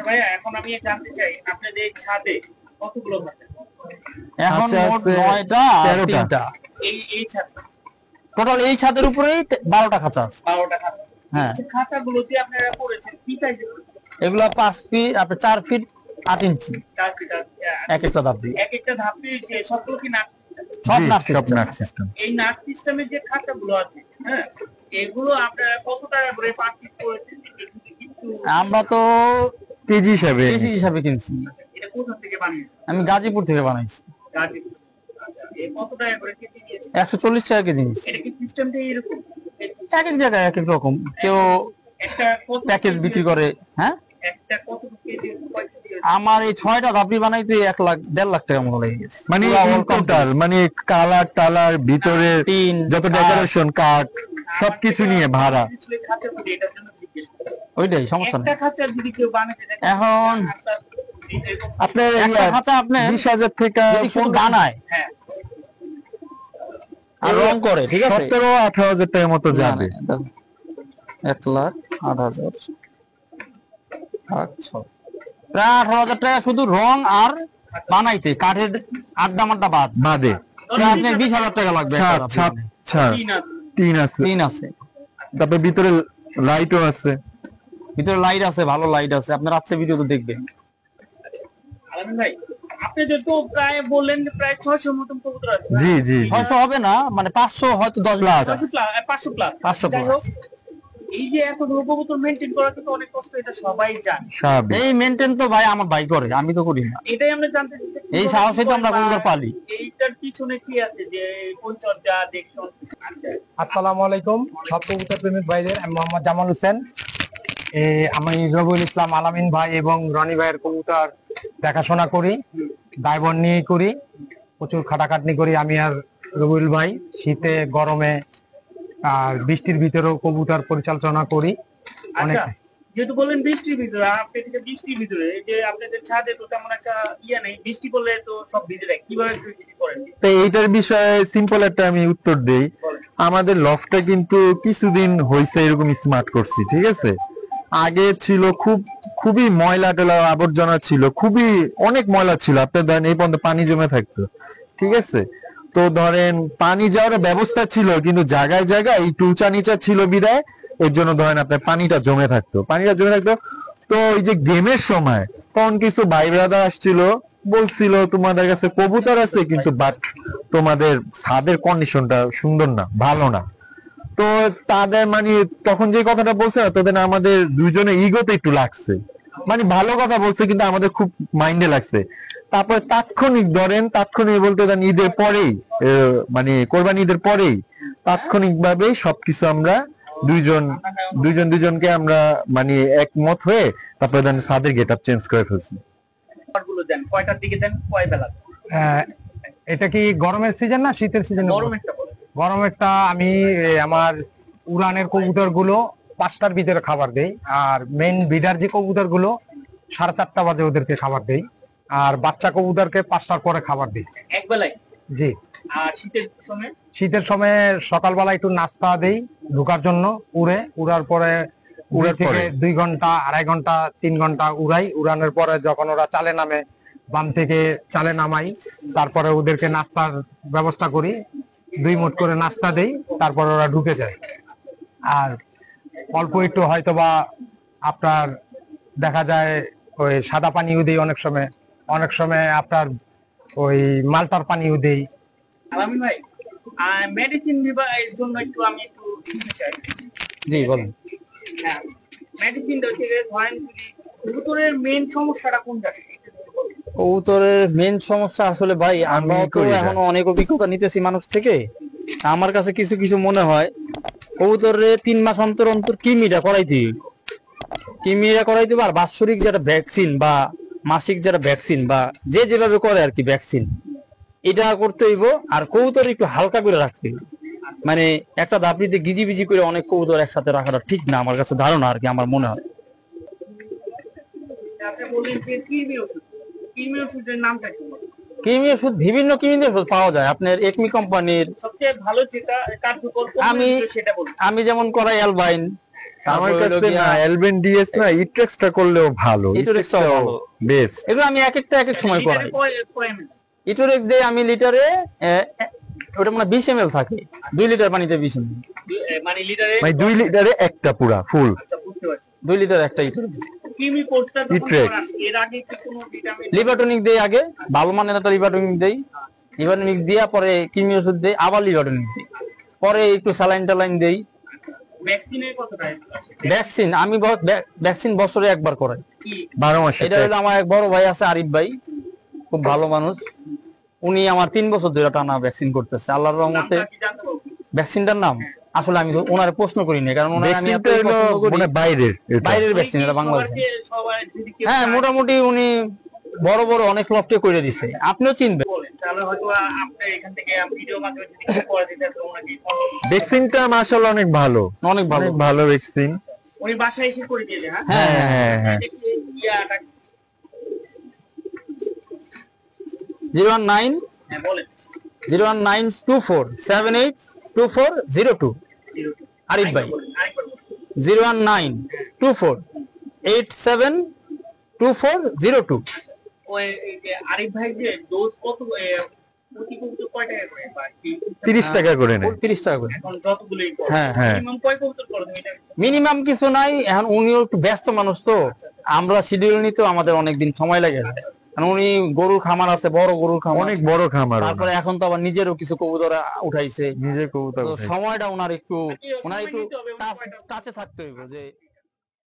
ভাইয়া এখন আমি জানতে চাই আপনাদের এই ছাদে কতগুলো খাঁচা? এখন মোট 9টা আর 3টা। এই ছাদ টোটাল এই ছাদের উপরেই 12টা খাঁচা আছে। 12টা খাঁচা। হ্যাঁ, খাঁচাগুলো যে আপনারা করেছেন কি সাইজে করেছেন? এগুলা 5 ফিট আপনার 4 ফিট 8 ইঞ্চি 4 ফিট এক একটা ধাপ দিয়ে। এক একটা ধাপ দিয়ে যে সবগুলো কি নাট? সব নাট সিস্টেম। এই নাট সিস্টেমের যে খাঁচাগুলো আছে, হ্যাঁ, এগুলো আপনারা কত টাকা করে পার পিস করেছেন? আমরা তো কেজি হিসাবে কিনছি। এটা কোথা থেকে বানিয়েছেন? আমি গাজীপুর থেকে বানাইছি। গাজীপুর। কত টাকা করে কেজি নিয়েছেন? 140 টাকা কেজি নিয়েছি। এটা কি সিস্টেমটা এরকম? এক এক জায়গায় এক এক রকম, কেউ একটা প্যাকেজ বিক্রি করে। হ্যাঁ, একটা কত কেজি? আমার এই 6টা ধাপড়ি বানাইতে 1 লাখ 1.5 লাখ টাকা মতো লেগে গেছে। মানে টোটাল মানে কালার টালার ভিতরে টিন যত ডেকোরেশন কাঠ সবকিছু নিয়ে ভাড়া। ওইটাই সমস্যা নেই। একটা খাঁচা যদি কেউ বানাতে চায় এখন আপনার একটা খাঁচা আপনি 20,000 থেকে যদি শুধু বানায় হ্যাঁ আর রং করে, ঠিক আছে, 17-18,000 টাকার মতো যাবে। 1,08,000 প্রায় 18,000 টাকা শুধু রং আর বানাইতে, কাঠের আড্ডা মাড্ডা বাদে আপনি 20,000 টাকা লাগবে। টিন আছে টিন আছে, তারপর ভিতরে লাইটও আছে। ভিতরে লাইট আছে, ভালো লাইট আছে। আপনি রাত্রে ভিডিও তো দেখবেন। আলামিন ভাই, আপনাদের তো প্রায় বললেন যে প্রায় 600 মতন কবুতর আছে। জি 600 হবে না, মানে 500 হয়তো 10 প্লাস 500 প্লাস। 500 প্লাস। এই যে এত কবুতর মেইনটেইন করা কিন্তু অনেক কষ্ট, এটা সবাই জানে। এই মেইনটেইন তো ভাই আমার ভাই করে, আমি তো করি না। এটাই আমরা জানতে চাই, এই সাহসে তো আমরা কবুতর পালি। এইটার পিছনে কি আছে যে পরিচর্যা দেখুন? আসসালামু আলাইকুম সব কবুতর প্রেমিক ভাইদের, আমি মোহাম্মদ জামাল হোসেন। আমি রবিউল ইসলাম আলামিন ভাই এবং রনি ভাইয়ের কবুতর দেখাশোনা করি, দায়বর নিয়ে করি, প্রচুর খাটাখাটনি করি আমি আর রবিউল ভাই। শীতে গরমে আর বৃষ্টির ভিতরেও কবুতর পরিচালনা করি অনেক। আচ্ছা, যেহেতু বললেন বৃষ্টির ভিতরে, আপনাদের বৃষ্টির ভিতরে এই যে আপনাদের ছাদে তো তেমন একটা ইয়ে নেই, বৃষ্টি পড়লে তো সব ভিজে যায়, কিভাবে বৃষ্টি করেন? তো এইটার বিষয়ে সিম্পল একটা আমি উত্তর দেই। আমাদের লফটটা কিন্তু কিছুদিন হয়েছে এরকম স্মার্ট করছি, ঠিক আছে। আগে ছিল খুবই ময়লা টেলা আবর্জনা ছিল, অনেক ময়লা ছিল। আপনার ধরেন এই পর্যন্ত পানি জমে থাকতো, ঠিক আছে। তো ধরেন পানি যাওয়ার ব্যবস্থা ছিল, কিন্তু জায়গায় জায়গায় একটু উঁচা নিচা ছিল বিদায়, এর জন্য ধরেন আপনার পানিটা জমে থাকতো। তো ওই যে গেমের সময় তখন কিছু ভাই ব্রাদার আসছিল, বলছিল তোমাদের কাছে কবুতর আছে, কিন্তু বাট তোমাদের ছাদের কন্ডিশনটা সুন্দর না, ভালো না। তো তাদের মানে তখন যে কথাটা বলছে না, তোদের আমাদের দুইজনের ইগোতে একটু লাগছে। মানে ভালো কথা বলছে, কিন্তু আমাদের খুব মাইন্ডে লাগছে। তারপরে তাৎক্ষণিক বলতে দেন ঈদের পরেই, মানে কোরবানি ঈদের পরেই তাৎক্ষণিক ভাবে সবকিছু আমরা দুইজনকে আমরা মানে একমত হয়ে তারপরে দেন ছাদের গেট আপ চেঞ্জ করে ফেলছি। কয়টার দিকে দেন, কয় বেলা? এটা কি গরমের সিজন না শীতের সিজন? গরমেরটা আমি আমার উড়ানের কবুতর গুলো 5টার ভিতরে খাবার দেই, আর মেইন বিডার যে কবুতর গুলো 4:30 বাজে ওদেরকে খাবার দেই, আর বাচ্চা কবুতরকে 5টার পরে খাবার দিই এক বেলায়। জি। আর শীতের সময় সকালবেলা একটু নাস্তা দেই ঢোকার জন্য, উড়ার পরে থেকে 2 ঘন্টা 2.5 ঘন্টা 3 ঘন্টা উড়ানোর পরে যখন ওরা চালে নামে, বাম থেকে চালে নামাই, তারপরে ওদেরকে নাস্তার ব্যবস্থা করি, 2 মুঠ করে নাস্তা দেই, তারপর ওরা ঢুকে যায়। আর অল্প একটু হয়তোবা আপনার দেখা যায় ওই সাদা পানিও দেই, অনেক সময় আপনার ওই মাল্টার পানিও দেই। আলামিন ভাই, মেডিসিন বিভাগের জন্য আমি একটু শুনতে চাই। জি বলেন। হ্যাঁ, মেডিসিনটা হচ্ছে ধরেন কবুতরের মেইন সমস্যাটা কোন জায়গায়? কবুতরের মেইন সমস্যা আসলে ভাই, আমরা তো এখনো অনেক অভিজ্ঞতা নিতেছি মানুষ থেকে। আমার কাছে কিছু কিছু মনে হয় কবুতরের 3 মাস অন্তর অন্তর কিমিটা করাইতে আর বাৎসরিক যেটা ভ্যাকসিন বা মাসিক যেটা ভ্যাকসিন বা যেভাবে করে আর কি ভ্যাকসিন, এটা করতে হইব। আর কবুতর একটু হালকা করে রাখতে হইব, মানে একটা দাপড়িতে গিজি করে অনেক কবুতর একসাথে রাখাটা ঠিক না, আমার কাছে ধারণা আর কি, আমার মনে হয়। কৃমি ওষুধ বিভিন্ন কৃমি ওষুধ পাওয়া যায় আপনার একমি কোম্পানির। সবচেয়ে ভালো যেটা কার্যকর আমি যেমন করাই অ্যালবাইন, আমার তারপর হলো কাছে গিয়া না এলবেন ডিএস না ইট্রেক্সটা করলেও ভালো, ইটোরেক্সটাও ভালো। বেস্ট। এগুলো আমি এক একটা এক এক সময় লিটারে করাই। কয় ml? ইটোরেক্স দিয়ে আমি লিটারে ওটা মানে 20 ml থাকে, 2 লিটার পানিতে 20 ml, মানে লিটারে মানে 2 লিটারে একটা পুরা ফুল। আচ্ছা, বুঝতে পারছি। 2 লিটার একটা ইটোরেক্স। ক্রিমি কোর্সটা যখন Vitrex। করান, এর আগে কি কোনো ভিটামিন লিভারটনিক দেই আগে, ভালো মানের একটা লিভারটনিক দেই, লিভারটনিক দিয়া পরে কৃমি ওষুধ দেই, আবার লিভারটনিক দেই, পরে একটু স্যালাইন টালাইন দেই। ভ্যাকসিনের কথাটা ভ্যাকসিন আমি ভ্যাকসিন বছরে একবার করাই। কি 12 মাসে এটা হলো আমার এক বড় ভাই আছে আরিফ ভাই, খুব ভালো মানুষ, উনি আমার 3 বছর ধরে টানা ভ্যাকসিন করতেছে আল্লাহর রহমতে। নামটা কি জানতে পারবো? ভ্যাকসিনটার নাম আসলে আমি তো ওনারে প্রশ্ন করি না, কারণ ওনারে আমি ভ্যাকসিনটা এতই হলো পছন্দ করি। মানে বাইরের, এটা বাইরের ভ্যাকসিন, এটা বাংলাদেশে। সবাই যদি কেউ হ্যাঁ, চায় মোটামুটি উনি বড় বড় অনেক লফটে করে দিছে, আপনিও চিনবেন। বলেন, তাহলে হয়তো আপনি এখান থেকে ভিডিও মাধ্যমে যদি কিছু করে দিতে তো ওনাকে ভ্যাকসিনটা মাশাআল্লাহ অনেক ভালো, অনেক ভালো। অনেক ভালো ভ্যাকসিন। উনি বাসায় এসে করে দিয়ে দেন। হ্যাঁ, হ্যাঁ হ্যাঁ হ্যাঁ। দেখি ইয়াটা 019 হ্যাঁ বলেন 01924782402 আরিফ ভাই, আরেকবার বলেন। 01924872402। ওই এই যে আরিফ ভাই যে ডোজ কত প্রতি কবুতর কয় টাকা করে বা কি 30 টাকা করে নেয়। 30 টাকা করে। এখন যতগুলোই করে হ্যাঁ, হ্যাঁ। মিনিমাম কয় কবুতর করে তুমি এটা মিনিমাম কিছু নাই, এখন উনিও একটু ব্যস্ত মানুষ তো, আমরা শিডিউল নিতে আমাদের অনেকদিন সময় লাগে, কারণ উনি গরুর খামার আছে, বড় গরুর খামার, অনেক বড় খামার, তারপরে এখন তো আবার নিজেরও কিছু কবুতর উঠাইছে, নিজে কবুতর তো উঠায়। সময়টা ওনার একটু সময় নিতে হবে, টাচে থাকতে হইব যে